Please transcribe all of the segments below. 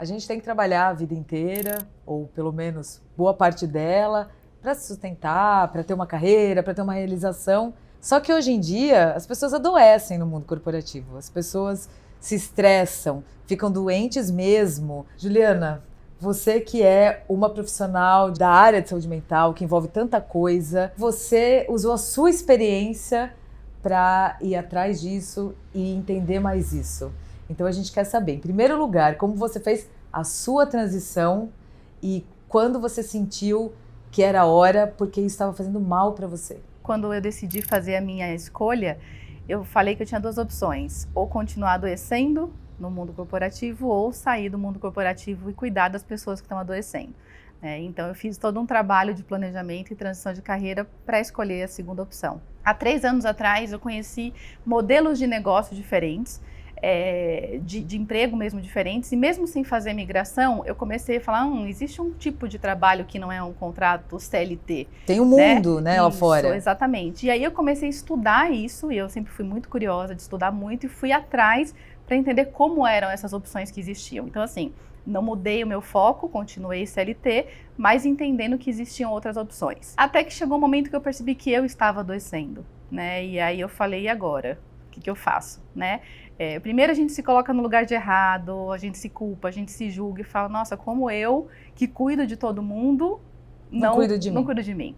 gente tem que trabalhar a vida inteira, ou pelo menos boa parte dela, para se sustentar, para ter uma carreira, para ter uma realização. Só que hoje em dia as pessoas adoecem no mundo corporativo, as pessoas se estressam, ficam doentes mesmo. Juliana, você que é uma profissional da área de saúde mental, que envolve tanta coisa, você usou a sua experiência para ir atrás disso e entender mais isso. Então a gente quer saber, em primeiro lugar, como você fez a sua transição e quando você sentiu que era a hora, porque isso estava fazendo mal para você. Quando eu decidi fazer a minha escolha, eu falei que eu tinha duas opções, ou continuar adoecendo no mundo corporativo ou sair do mundo corporativo e cuidar das pessoas que estão adoecendo. Então eu fiz todo um trabalho de planejamento e transição de carreira para escolher a segunda opção. Há 3 anos atrás eu conheci modelos de negócio diferentes, de emprego mesmo diferentes, e mesmo sem fazer migração, eu comecei a falar, existe um tipo de trabalho que não é um contrato CLT. Tem um mundo, né, lá isso, fora. Exatamente. E aí eu comecei a estudar isso, e eu sempre fui muito curiosa de estudar muito, e fui atrás para entender como eram essas opções que existiam. Então, assim, não mudei o meu foco, continuei CLT, mas entendendo que existiam outras opções. Até que chegou um momento que eu percebi que eu estava adoecendo, né? E aí eu falei, e agora? O que eu faço, né? Primeiro a gente se coloca no lugar de errado, a gente se culpa, a gente se julga e fala, nossa, como eu, que cuido de todo mundo, não cuido de mim,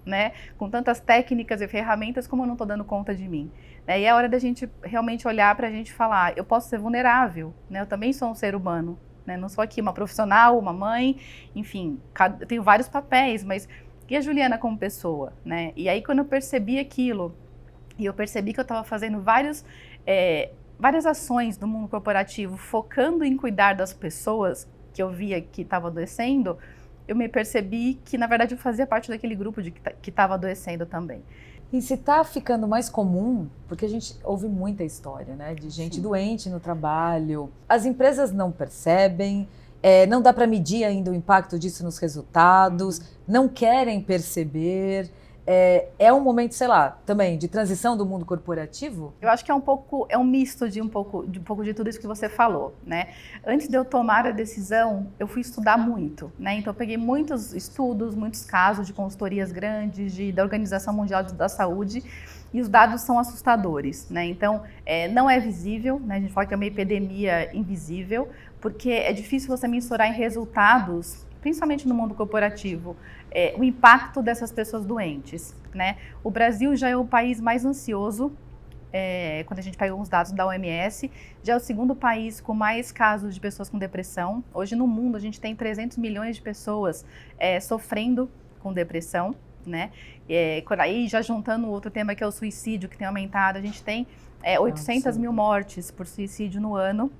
né? Com tantas técnicas e ferramentas, como eu não estou dando conta de mim. E é hora da gente realmente olhar para a gente falar, eu posso ser vulnerável, né? Eu também sou um ser humano, né? Não sou aqui uma profissional, uma mãe, enfim, eu tenho vários papéis, mas e a Juliana como pessoa, né? E aí quando eu percebi aquilo, e eu percebi que eu estava fazendo várias ações do mundo corporativo, focando em cuidar das pessoas que eu via que estavam adoecendo, eu me percebi que, na verdade, eu fazia parte daquele grupo que estava adoecendo também. E se está ficando mais comum, porque a gente ouve muita história, né, de gente doente no trabalho, as empresas não percebem, não dá para medir ainda o impacto disso nos resultados, não querem perceber. É um momento, sei lá, também de transição do mundo corporativo? Eu acho que é um misto de um pouco de tudo isso que você falou, né? Antes de eu tomar a decisão, eu fui estudar muito, né? Então eu peguei muitos estudos, muitos casos de consultorias grandes, da Organização Mundial da Saúde, e os dados são assustadores, né? Então não é visível, né? A gente fala que é uma epidemia invisível, porque é difícil você mensurar em resultados, principalmente no mundo corporativo, o impacto dessas pessoas doentes, né? O Brasil já é o país mais ansioso, quando a gente pega uns dados da OMS, já é o segundo país com mais casos de pessoas com depressão. Hoje no mundo a gente tem 300 milhões de pessoas sofrendo com depressão, né? Aí já juntando outro tema que é o suicídio, que tem aumentado, a gente tem 800 mil mortes por suicídio no ano.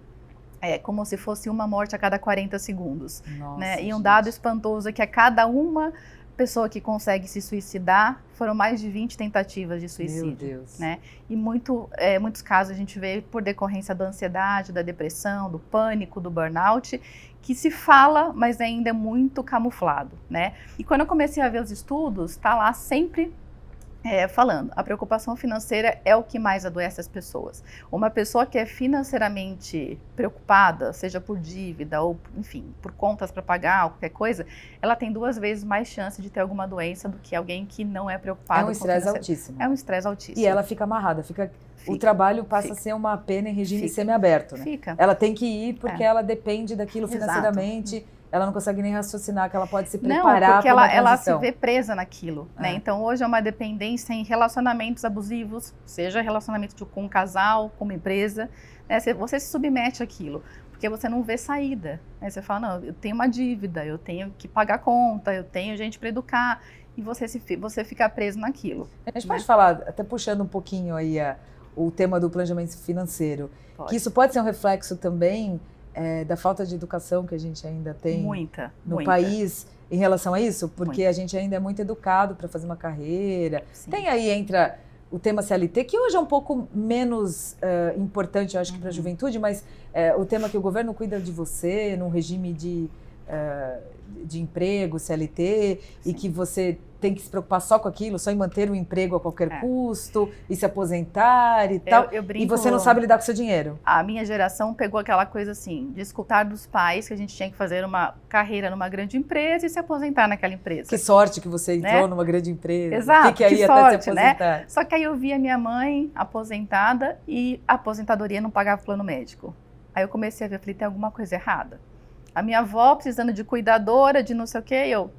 Como se fosse uma morte a cada 40 segundos. Nossa, né? E um dado espantoso é que a cada uma pessoa que consegue se suicidar, foram mais de 20 tentativas de suicídio. Meu Deus. Né? E muitos casos a gente vê por decorrência da ansiedade, da depressão, do pânico, do burnout, que se fala, mas ainda é muito camuflado. Né? E quando eu comecei a ver os estudos, está lá sempre falando, a preocupação financeira é o que mais adoece as pessoas. Uma pessoa que é financeiramente preocupada, seja por dívida ou, enfim, por contas para pagar ou qualquer coisa, ela tem 2 vezes mais chance de ter alguma doença do que alguém que não é preocupado. É um estresse altíssimo. É um estresse altíssimo. E ela fica amarrada, o trabalho passa a ser uma pena em regime semiaberto, né? Fica. Ela tem que ir porque ela depende daquilo financeiramente. Exato. Ela não consegue nem raciocinar que ela pode se preparar para uma transição. Não, porque ela se vê presa naquilo, né? Então, hoje é uma dependência em relacionamentos abusivos, seja relacionamento com um casal, com uma empresa, né? Você se submete àquilo, porque você não vê saída. Né? Você fala, não, eu tenho uma dívida, eu tenho que pagar conta, eu tenho gente para educar, e você fica preso naquilo. A gente pode falar, até puxando um pouquinho aí o tema do planejamento financeiro, que isso pode ser um reflexo também da falta de educação que a gente ainda tem no país em relação a isso, porque a gente ainda é muito educado para fazer uma carreira. Sim. Tem aí, entra o tema CLT, que hoje é um pouco menos importante, eu acho, que para a juventude, mas o tema que o governo cuida de você, num regime de emprego, CLT, sim, e que você tem que se preocupar só com aquilo, só em manter um emprego a qualquer custo, e se aposentar e tal, eu brinco, e você não sabe lidar com o seu dinheiro. A minha geração pegou aquela coisa assim, de escutar dos pais que a gente tinha que fazer uma carreira numa grande empresa e se aposentar naquela empresa. Que sorte que você entrou numa grande empresa. Exato, Fique aí que até sorte, se aposentar. né? Só que aí eu vi a minha mãe aposentada e a aposentadoria não pagava plano médico. Aí eu comecei a ver, falei, tem alguma coisa errada. A minha avó precisando de cuidadora, de não sei o quê, o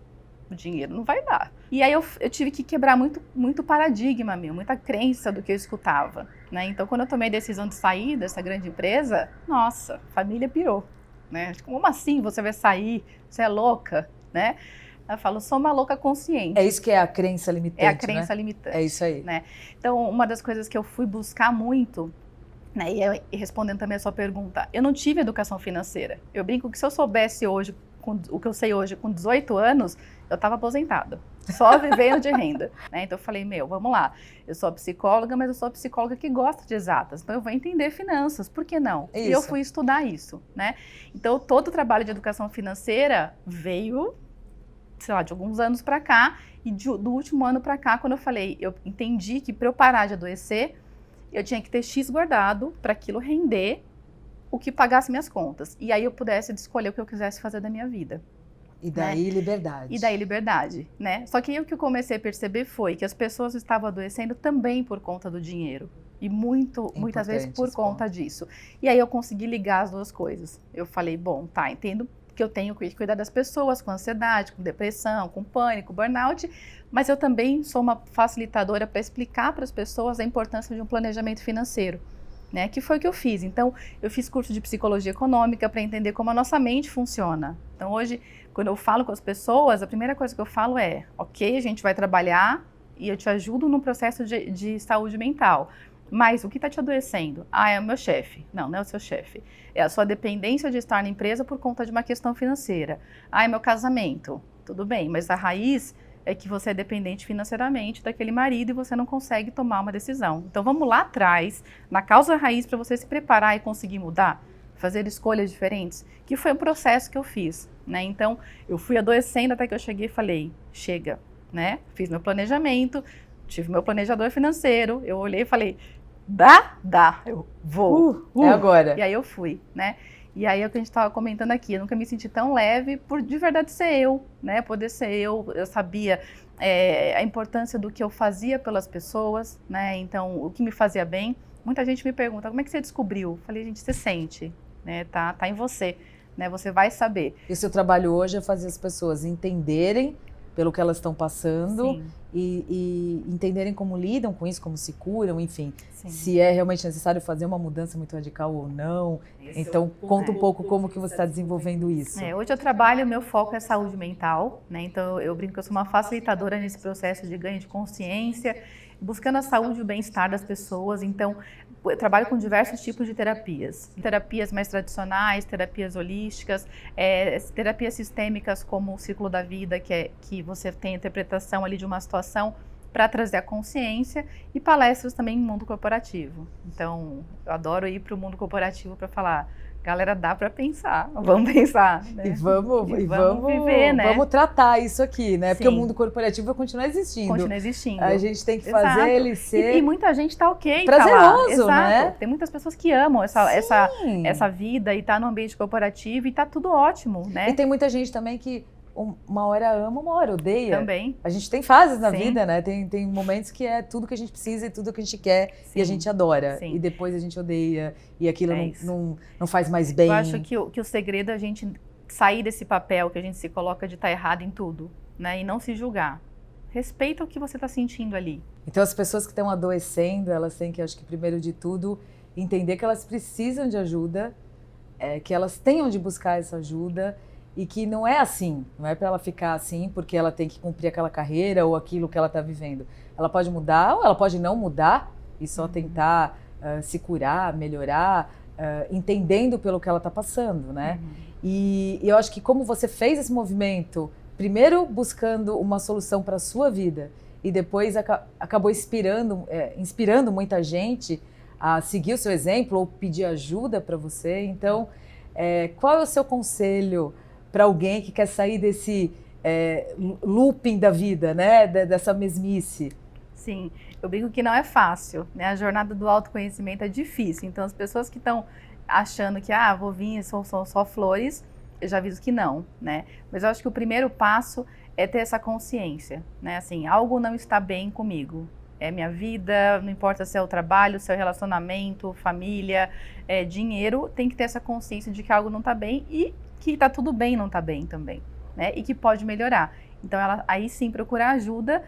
dinheiro não vai dar. E aí eu tive que quebrar muito paradigma meu, muita crença do que eu escutava, né? Então, quando eu tomei a decisão de sair dessa grande empresa, nossa, a família pirou, né? Como assim você vai sair? Você é louca, né? Eu falo, sou uma louca consciente. É isso que é a crença limitante, É a crença limitante. É isso aí. Né? Então, uma das coisas que eu fui buscar muito, né, e respondendo também a sua pergunta, eu não tive educação financeira. Eu brinco que se eu soubesse hoje, o que eu sei hoje com 18 anos, eu estava aposentada, só vivendo de renda. Né? Então eu falei, vamos lá, eu sou psicóloga, mas eu sou psicóloga que gosta de exatas, então eu vou entender finanças, por que não? Isso. E eu fui estudar isso. Né? Então todo o trabalho de educação financeira veio, sei lá, de alguns anos para cá, e do último ano para cá, quando eu entendi que para eu parar de adoecer, eu tinha que ter X guardado para aquilo render o que pagasse minhas contas. E aí eu pudesse escolher o que eu quisesse fazer da minha vida. E daí liberdade. E daí liberdade, né? Só que aí o que eu comecei a perceber foi que as pessoas estavam adoecendo também por conta do dinheiro. E muitas vezes por conta disso. E aí eu consegui ligar as duas coisas. Eu falei, bom, entendo que eu tenho que cuidar das pessoas com ansiedade, com depressão, com pânico, burnout, mas eu também sou uma facilitadora para explicar para as pessoas a importância de um planejamento financeiro, né? Que foi o que eu fiz. Então, eu fiz curso de psicologia econômica para entender como a nossa mente funciona. Então, hoje, quando eu falo com as pessoas, a primeira coisa que eu falo é, ok, a gente vai trabalhar e eu te ajudo no processo de saúde mental. Mas o que está te adoecendo? É o meu chefe. Não é o seu chefe. É a sua dependência de estar na empresa por conta de uma questão financeira. É meu casamento. Tudo bem, mas a raiz é que você é dependente financeiramente daquele marido e você não consegue tomar uma decisão. Então vamos lá atrás, na causa raiz, para você se preparar e conseguir mudar, fazer escolhas diferentes, que foi um processo que eu fiz. Né? Então eu fui adoecendo até que eu cheguei e falei, chega, né? Fiz meu planejamento, tive meu planejador financeiro, eu olhei e falei, dá, eu vou. É agora. E aí eu fui, né? E aí é o que a gente estava comentando aqui, eu nunca me senti tão leve por de verdade ser eu, né? Poder ser eu sabia a importância do que eu fazia pelas pessoas, né? Então, o que me fazia bem. Muita gente me pergunta, como é que você descobriu? Eu falei, gente, você sente, né? Tá em você, né? Você vai saber. E o seu trabalho hoje é fazer as pessoas entenderem pelo que elas estão passando e entenderem como lidam com isso, como se curam, enfim. Sim. Se é realmente necessário fazer uma mudança muito radical ou não. Então, conta um pouco como que você está desenvolvendo isso. Hoje eu trabalho, meu foco é saúde mental, né? Então eu brinco que eu sou uma facilitadora nesse processo de ganho de consciência, buscando a saúde e o bem-estar das pessoas. Então, eu trabalho com diversos tipos de terapias. Terapias mais tradicionais, terapias holísticas, terapias sistêmicas como o ciclo da vida, que você tem a interpretação ali de uma situação para trazer a consciência, e palestras também em mundo corporativo. Então, eu adoro ir para o mundo corporativo para falar, galera, dá para pensar, vamos pensar. Né? E vamos viver, né? Vamos tratar isso aqui, né? Sim. Porque o mundo corporativo vai continuar existindo. Continua existindo. A gente tem que fazer ele ser... E muita gente está ok. Prazeroso, tá lá. né? Tem muitas pessoas que amam essa vida e tá no ambiente corporativo e tá tudo ótimo, né? E tem muita gente também que uma hora ama, uma hora odeia. Também. A gente tem fases na vida, né? Tem momentos que é tudo que a gente precisa e tudo que a gente quer. Sim. E a gente adora. Sim. E depois a gente odeia e aquilo não faz mais bem. Eu acho que o segredo é a gente sair desse papel que a gente se coloca de estar errado em tudo, né? E não se julgar. Respeita o que você está sentindo ali. Então as pessoas que estão adoecendo, elas têm que, acho que primeiro de tudo, entender que elas precisam de ajuda, que elas tenham de buscar essa ajuda. E que não é assim, não é para ela ficar assim porque ela tem que cumprir aquela carreira ou aquilo que ela está vivendo. Ela pode mudar ou ela pode não mudar e só tentar se curar, melhorar, entendendo pelo que ela está passando, né? E eu acho que como você fez esse movimento, primeiro buscando uma solução para a sua vida e depois acabou inspirando muita gente a seguir o seu exemplo ou pedir ajuda para você. Então, qual é o seu conselho para alguém que quer sair looping da vida, né? Dessa mesmice. Sim, eu brinco que não é fácil, né? A jornada do autoconhecimento é difícil. Então, as pessoas que estão achando que, vou vir, são só flores, eu já aviso que não, né? Mas eu acho que o primeiro passo é ter essa consciência, né? Assim, algo não está bem comigo. É minha vida, não importa se é o trabalho, se é o relacionamento, família, dinheiro, tem que ter essa consciência de que algo não está bem e que está tudo bem não está bem também, né? E que pode melhorar. Então, aí sim procurar ajuda.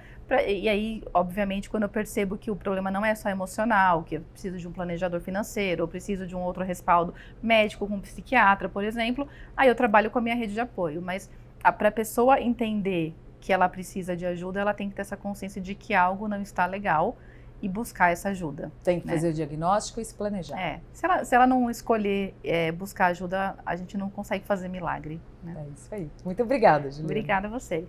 E aí, obviamente, quando eu percebo que o problema não é só emocional, que eu preciso de um planejador financeiro, ou preciso de um outro respaldo médico, com um psiquiatra, por exemplo, aí eu trabalho com a minha rede de apoio. Mas para a pessoa entender que ela precisa de ajuda, ela tem que ter essa consciência de que algo não está legal e buscar essa ajuda. Tem que fazer o diagnóstico e se planejar. Se ela não escolher buscar ajuda, a gente não consegue fazer milagre. Né? É isso aí. Muito obrigada, Juliana. Obrigada a você.